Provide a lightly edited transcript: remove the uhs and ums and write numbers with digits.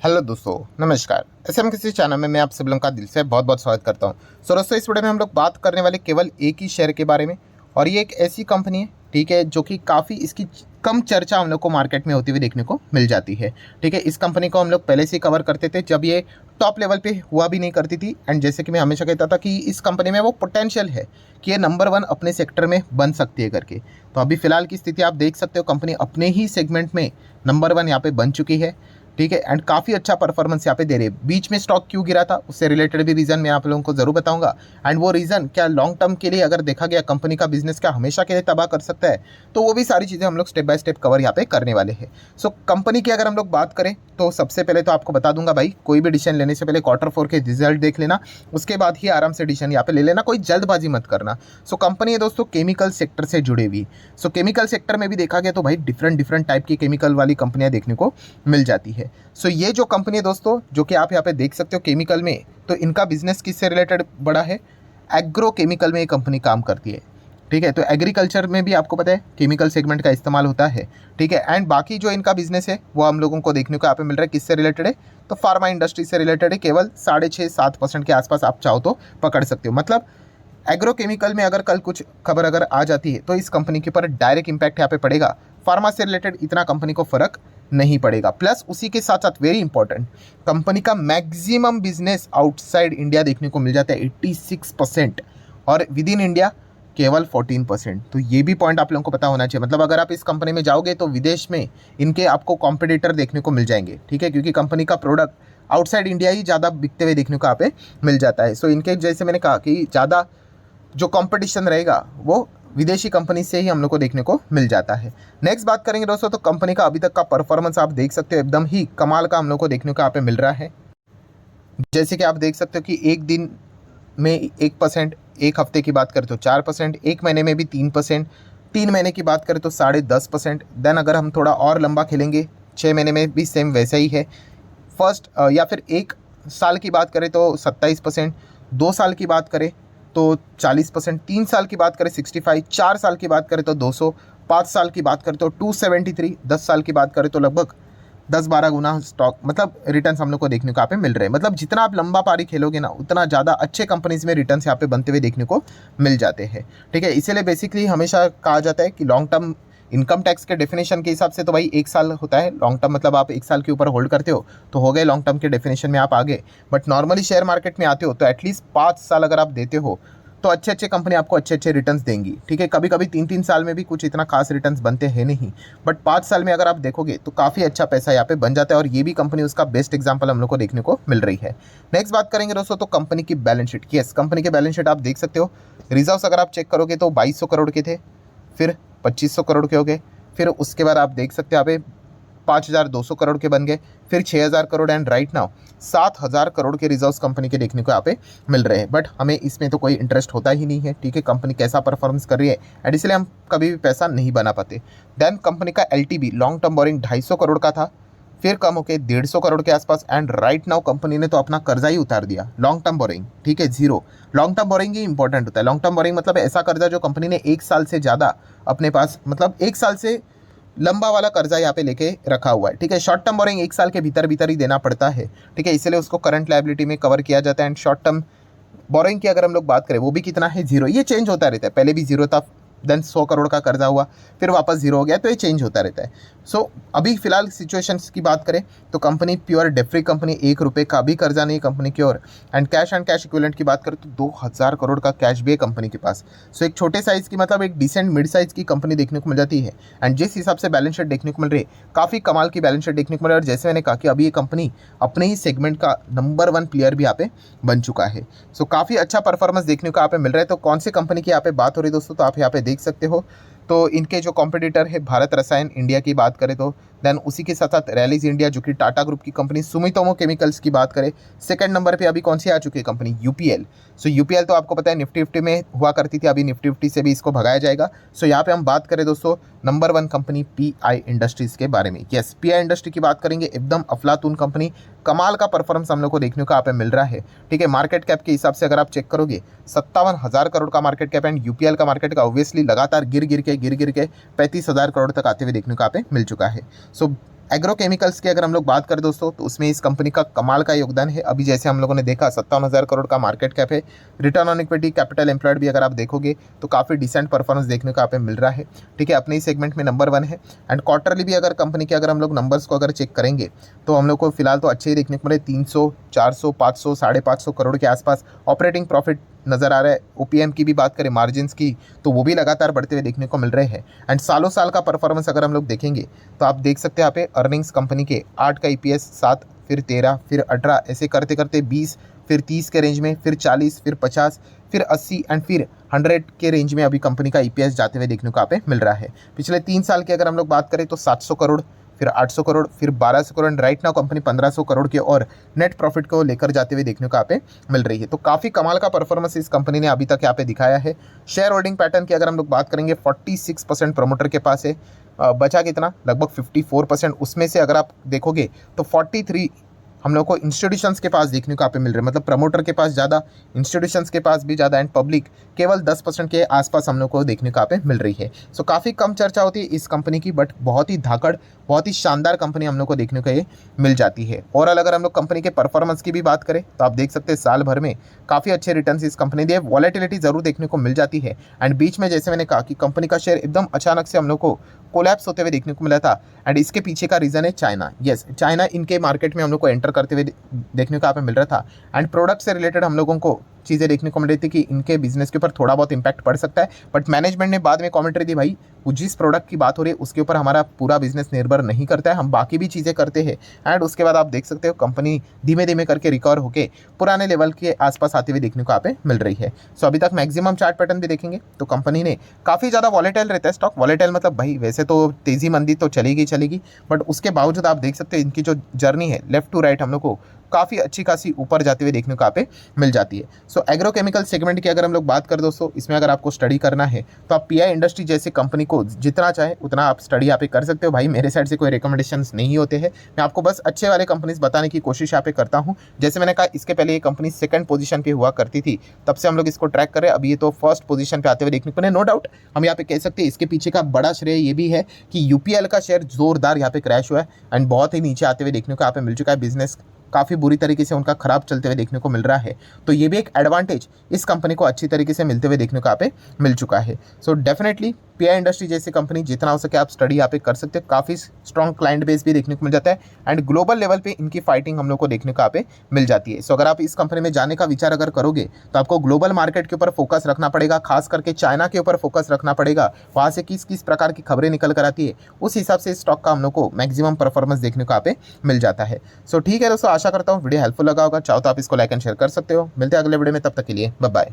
Hello दोस्तों, नमस्कार। SM किसी चैनल में मैं आप सब लोगों का दिल से बहुत बहुत स्वागत करता हूं। दोस्तों, इस वीडियो में हम लोग बात करने वाले केवल एक ही शेयर के बारे में, और ये एक ऐसी कंपनी है, ठीक है, जो कि काफ़ी इसकी कम चर्चा हम लोग को मार्केट में होती हुई देखने को मिल जाती है। ठीक है, इस कंपनी को हम लोग पहले से कवर करते थे जब ये टॉप लेवल पे हुआ भी नहीं करती थी। एंड जैसे कि मैं हमेशा कहता था कि इस कंपनी में वो पोटेंशियल है कि ये नंबर वन अपने सेक्टर में बन सकती है करके। तो अभी फिलहाल की स्थिति आप देख सकते हो, कंपनी अपने ही सेगमेंट में नंबर वन यहाँ पे बन चुकी है। ठीक है, एंड काफ़ी अच्छा परफॉर्मेंस यहाँ पे दे रही है। बीच में स्टॉक क्यों गिरा था, उससे रिलेटेड भी रीज़न मैं आप लोगों को ज़रूर बताऊंगा। एंड वो रीज़न क्या लॉन्ग टर्म के लिए अगर देखा गया कंपनी का बिजनेस क्या हमेशा के लिए तबाह कर सकता है, तो वो भी सारी चीज़ें हम लोग स्टेप बाय स्टेप कवर यहाँ पे करने वाले हैं। सो कंपनी की अगर हम लोग बात करें तो सबसे पहले तो आपको बता दूंगा भाई, कोई भी डिसीजन लेने से पहले क्वार्टर 4 के रिजल्ट देख लेना, उसके बाद ही आराम से डिसीजन यहाँ पे ले लेना, कोई जल्दबाजी मत करना। सो कंपनी है दोस्तों केमिकल सेक्टर से जुड़े हुई। सो केमिकल सेक्टर में भी देखा गया तो भाई डिफरेंट डिफरेंट टाइप की केमिकल वाली कंपनियां देखने को मिल जाती है। सो ये जो कंपनी है दोस्तों, जो कि आप यहाँ पे देख सकते हो केमिकल में, तो इनका बिजनेस किससे रिलेटेड बड़ा है, एग्रो केमिकल में ये कंपनी काम करती है। ठीक है, तो एग्रीकल्चर में भी आपको पता है केमिकल सेगमेंट का इस्तेमाल होता है। ठीक है, एंड बाकी जो इनका बिजनेस है वो हम लोगों को देखने को यहाँ पे मिल रहा है किससे रिलेटेड है, तो फार्मा इंडस्ट्री से रिलेटेड है। केवल 6.5-7% के आसपास आप चाहो तो पकड़ सकते हो। मतलब एग्रोकेमिकल में अगर कल कुछ खबर अगर आ जाती है तो इस कंपनी के ऊपर डायरेक्ट इंपैक्ट यहाँ पे पड़ेगा। फार्मा से रिलेटेड इतना कंपनी को फर्क नहीं पड़ेगा। प्लस उसी के साथ साथ वेरी इंपॉर्टेंट, कंपनी का मैक्सिमम बिजनेस आउटसाइड इंडिया देखने को मिल जाता है 86%, और विद इन इंडिया केवल 14%। तो ये भी पॉइंट आप लोगों को पता होना चाहिए। मतलब अगर आप इस कंपनी में जाओगे तो विदेश में इनके आपको कॉम्पिटिटर देखने को मिल जाएंगे। ठीक है, क्योंकि कंपनी का प्रोडक्ट आउटसाइड इंडिया ही ज़्यादा बिकते हुए देखने को यहाँ पे मिल जाता है। सो इनके जैसे मैंने कहा कि ज़्यादा जो कंपटीशन रहेगा वो विदेशी कंपनी से ही हम लोग को देखने को मिल जाता है। नेक्स्ट बात करेंगे दोस्तों, तो कंपनी का अभी तक का परफॉर्मेंस आप देख सकते हो, एकदम ही कमाल का हम लोग को देखने को यहाँ पे मिल रहा है। जैसे कि आप देख सकते हो कि एक दिन में 1%, एक हफ्ते की बात करें तो 4%, एक महीने में भी 3%, 3 महीने की बात करें तो 10.5%। देन अगर हम थोड़ा और लंबा खेलेंगे, 6 महीने में भी सेम वैसा ही है। फर्स्ट या फिर एक साल की बात करें तो 27%, 2 साल की बात करें तो 40%, 3 साल की बात करें 65, 4 साल की बात करें तो 200, 5 साल की बात करें तो 273, 10 साल की बात करें तो लगभग 10-12 गुना स्टॉक मतलब रिटर्न्स हम लोग को देखने को यहाँ पे मिल रहे हैं। मतलब जितना आप लंबा पारी खेलोगे ना, उतना ज़्यादा अच्छे कंपनीज में रिटर्न्स यहाँ पे बनते हुए देखने को मिल जाते हैं। ठीक है, इसीलिए बेसिकली हमेशा कहा जाता है कि लॉन्ग टर्म इनकम टैक्स के डेफिनेशन के हिसाब से तो भाई 1 साल होता है लॉन्ग टर्म। मतलब आप 1 साल के ऊपर होल्ड करते हो तो हो गए लॉन्ग टर्म के डेफिनेशन में आप आगे। बट नॉर्मली शेयर मार्केट में आते हो तो एटलीस्ट 5 साल अगर आप देते हो तो अच्छे अच्छे कंपनी आपको अच्छे अच्छे रिटर्न्स देंगी। ठीक है, कभी कभी 3-3 साल में भी कुछ इतना खास रिटर्न्स बनते हैं नहीं, बट 5 साल में अगर आप देखोगे तो काफ़ी अच्छा पैसा यहाँ पे बन जाता है, और ये भी कंपनी उसका बेस्ट एग्जांपल हम लोग को देखने को मिल रही है। नेक्स्ट बात करेंगे दोस्तों, तो कंपनी की बैलेंस शीट। यस, कंपनी के बैलेंस शीट आप देख सकते हो। रिजर्व्स अगर आप चेक करोगे तो 2200 करोड़ के थे, फिर 2500 करोड़ के हो गए, फिर उसके बाद आप देख सकते हो यहाँ पे 5200 करोड़ के बन गए, फिर 6000 crore, and right now 7000 crore के रिजर्व्स कंपनी के देखने को यहाँ पे मिल रहे हैं। बट हमें इसमें तो कोई इंटरेस्ट होता ही नहीं है। ठीक है, कंपनी कैसा परफॉर्मेंस कर रही है, एंड इसलिए हम कभी भी पैसा नहीं बना पाते। देन कंपनी का LTV long term borrowing 250 crore का था, फिर कम होकर 150 करोड़ के आसपास, एंड राइट नाउ कंपनी ने तो अपना कर्जा ही उतार दिया, लॉन्ग टर्म बोरिंग। ठीक है, जीरो। लॉन्ग टर्म बोरिंग ही इंपॉर्टेंट होता है। लॉन्ग टर्म बोरिंग मतलब ऐसा कर्जा जो कंपनी ने 1 साल से ज़्यादा अपने पास, मतलब 1 साल से लंबा वाला कर्जा यहाँ पे लेके रखा हुआ है। ठीक है, शॉर्ट टर्म बोरिंग 1 साल के भीतर भीतर ही देना पड़ता है। ठीक है, इसलिए उसको करंट लायबिलिटी में कवर किया जाता है। एंड शॉर्ट टर्म बोरिंग की अगर हम लोग बात करें वो भी कितना है, जीरो। ये चेंज होता रहता है, पहले भी जीरो था, देन 100 करोड़ का कर्जा हुआ, फिर वापस जीरो हो गया, तो ये चेंज होता रहता है। सो अभी फिलहाल सिचुएशंस की बात करें तो company pure debt free company, 1 रुपये का भी कर्जा नहीं कंपनी की ओर। एंड कैश इक्विवेलेंट की बात करें तो 2000 करोड़ का कैश भी है कंपनी के पास। सो एक छोटे साइज़ की, मतलब एक डिसेंट मिड साइज़ की कंपनी देखने को मिल जाती है। एंड जिस हिसाब से बैलेंस शीट देखने को मिल रही है, काफ़ी कमाल की बैलेंस शीट देखने को मिल रही है। और जैसे मैंने कहा कि अभी ये कंपनी अपने ही सेगमेंट का नंबर 1 प्लेयर भी यहाँ पे बन चुका है। सो काफ़ी अच्छा परफॉर्मेंस देखने को यहाँ पे मिल रहा है। तो कौन सी कंपनी की यहाँ पे बात हो रही है दोस्तों, तो आप यहाँ पे देख सकते हो। तो इनके जो कॉम्पिटिटर है भारत रसायन इंडिया की बात करें तो, देन उसी के साथ साथ रैलीज इंडिया जो कि टाटा ग्रुप की कंपनी, सुमितोमो केमिकल्स की बात करें, सेकंड नंबर पे अभी कौन सी आ चुकी है कंपनी, यूपीएल। सो यूपीएल तो आपको पता है निफ्टी 50 में हुआ करती थी, अभी निफ्टी 50 से भी इसको भगाया जाएगा। सो यहाँ पे हम बात करें दोस्तों नंबर 1 कंपनी पीआई इंडस्ट्रीज के बारे में। यस, पीआई इंडस्ट्री की बात करेंगे, एकदम अफलातून कंपनी, कमाल का परफॉर्मेंस हम लोग को देखने को यहाँ पे मिल रहा है। ठीक है, मार्केट कैप के हिसाब से अगर आप चेक करोगे 57,000 करोड़ का मार्केट कैप, एंड यूपीएल का मार्केट का ऑब्वियसली लगातार गिर गिर के 35,000 करोड़ तक आते हुए देखने को यहाँ पे मिल चुका है। सो एग्रोकेमिकल्स की अगर हम लोग बात करें दोस्तों, तो उसमें इस कंपनी का कमाल का योगदान है। अभी जैसे हम लोगों ने देखा 57,000 करोड़ का मार्केट कैप है। Return on equity, capital employed भी अगर आप देखोगे तो काफ़ी डिसेंट परफॉर्मेंस देखने को यहाँ पे मिल रहा है। ठीक है, अपने ही सेगमेंट में नंबर 1 है। एंड क्वार्टरली भी अगर कंपनी के अगर हम लोग नंबर्स को अगर चेक करेंगे तो हम लोग को फिलहाल तो अच्छे ही देखने को मिले। 300, 400, 500, 550 करोड़ के आसपास ऑपरेटिंग प्रॉफिट नज़र आ रहा है। ओपीएम की भी बात करें, मार्जिन्स की, तो वो भी लगातार बढ़ते हुए देखने को मिल रहे हैं। एंड सालों साल का परफॉर्मेंस अगर हम लोग देखेंगे तो आप देख सकते हैं यहाँ पे अर्निंग्स कंपनी के 8 का ईपीएस, 7, फिर 13, फिर 18, ऐसे करते करते 20, फिर 30 के रेंज में, फिर 40, फिर 50, फिर 80 एंड फिर 100 के रेंज में अभी कंपनी का ईपीएस जाते हुए देखने को यहाँ पे मिल रहा है। पिछले 3 साल की अगर हम लोग बात करें तो 700 करोड़, फिर 800 करोड़, फिर 1200 crore, right now company 1500 crore के और नेट प्रॉफिट को लेकर जाते हुए देखने को यहाँ पे मिल रही है। तो काफ़ी कमाल का परफॉर्मेंस इस कंपनी ने अभी तक यहाँ पे दिखाया है। शेयर होल्डिंग पैटर्न की अगर हम लोग बात करेंगे, 46% प्रमोटर के पास है। बचा कितना, लगभग 54%। उसमें से अगर आप देखोगे तो 43 हम लोग को इंस्टीट्यूशंस के पास देखने को यहाँ पे मिल रहे हैं। मतलब प्रमोटर के पास ज़्यादा, इंस्टीट्यूशंस के पास भी ज़्यादा, एंड पब्लिक केवल 10% के आसपास हम लोग को देखने को यहाँ पे मिल रही है। सो काफ़ी कम चर्चा होती है इस कंपनी की, बट बहुत ही धाकड़, बहुत ही शानदार कंपनी हम लोग को देखने को ये मिल जाती है। ओवरऑल अगर हम लोग कंपनी के परफॉर्मेंस की भी बात करें तो आप देख सकते हैं साल भर में काफ़ी अच्छे रिटर्न्स इस कंपनी दिए। वॉलेटिलिटी ज़रूर देखने को मिल जाती है। एंड बीच में जैसे मैंने कहा कि कंपनी का शेयर एकदम अचानक से हम लोग को कोलैप्स होते हुए देखने को मिला था। एंड इसके पीछे का रीज़न है चाइना। यस, चाइना इनके मार्केट में हम लोग को एंटर करते हुए देखने को यहाँ पे मिल रहा था। एंड प्रोडक्ट से रिलेटेड हम लोगों को चीज़ें देखने को मिल रही थी कि इनके बिजनेस के ऊपर थोड़ा बहुत इंपैक्ट पड़ सकता है। बट मैनेजमेंट ने बाद में कमेंट्री दी, भाई जिस प्रोडक्ट की बात हो रही है उसके ऊपर हमारा पूरा बिजनेस निर्भर नहीं करता है, हम बाकी भी चीज़ें करते हैं। एंड उसके बाद आप देख सकते हो कंपनी धीमे धीमे करके रिकवर होकर पुराने लेवल के आसपास आते हुए देखने को यहाँ पे मिल रही है। सो अभी तक मैक्सिमम चार्ट पैटर्न भी देखेंगे तो कंपनी ने काफ़ी ज़्यादा वॉलेटाइल रहता है स्टॉक। वॉलेटाइल मतलब भाई वैसे तो तेज़ी मंदी तो चलेगी, बट उसके बावजूद आप देख सकते हैं इनकी जो जर्नी है लेफ्ट टू राइट हम लोग को काफ़ी अच्छी खासी ऊपर जाते हुए देखने को यहाँ पे मिल जाती है। सो एग्रोकेमिकल सेगमेंट की अगर हम लोग बात करें दोस्तों, इसमें अगर आपको स्टडी करना है तो आप पीआई इंडस्ट्री जैसे कंपनी को जितना चाहे उतना आप स्टडी यहाँ पे कर सकते हो। भाई मेरे साइड से कोई रिकमेंडेशंस नहीं होते हैं, मैं आपको बस अच्छे वाले कंपनीज बताने की कोशिश यहाँ पे करता हूँ। जैसे मैंने कहा इसके पहले ये कंपनी 2nd पोजीशन पे हुआ करती थी, तब से हम लोग इसको ट्रैक करें। अभी ये तो 1st पोजीशन पे आते हुए देखने को मिले। नो डाउट हम यहाँ पे कह सकते हैं इसके पीछे का बड़ा श्रेय ये भी है कि यूपीएल का शेयर जोरदार यहाँ पे क्रैश हुआ है एंड बहुत ही नीचे आते हुए देखने को यहाँ पे मिल चुका है। बिजनेस काफ़ी बुरी तरीके से उनका खराब चलते हुए देखने को मिल रहा है। तो ये भी एक एडवांटेज इस कंपनी को अच्छी तरीके से मिलते हुए देखने को यहाँ पे मिल चुका है। सो डेफिनेटली पीआई इंडस्ट्री जैसी कंपनी जितना हो सके आप स्टडी यहाँ पे कर सकते हो। काफ़ी स्ट्रॉन्ग क्लाइंट बेस भी देखने को मिल जाता है एंड ग्लोबल लेवल पे इनकी फाइटिंग हम लोग को देखने को यहाँ पे मिल जाती है। सो अगर आप इस कंपनी में जाने का विचार अगर करोगे तो आपको ग्लोबल मार्केट के ऊपर फोकस रखना पड़ेगा, खास करके चाइना के ऊपर फोकस रखना पड़ेगा। वहाँ से किस किस प्रकार की खबरें निकल कर आती है उस हिसाब से स्टॉक का हम लोग को मैक्सिमम परफॉर्मेंस देखने को यहाँ पे मिल जाता है। सो ठीक है दोस्तों, आशा करता हूँ वीडियो हेल्पफुल लगा होगा। चाहो तो आप इसको लाइक एंड शेयर कर सकते हो। मिलते हैं अगले वीडियो में, तब तक के लिए बाय बाय।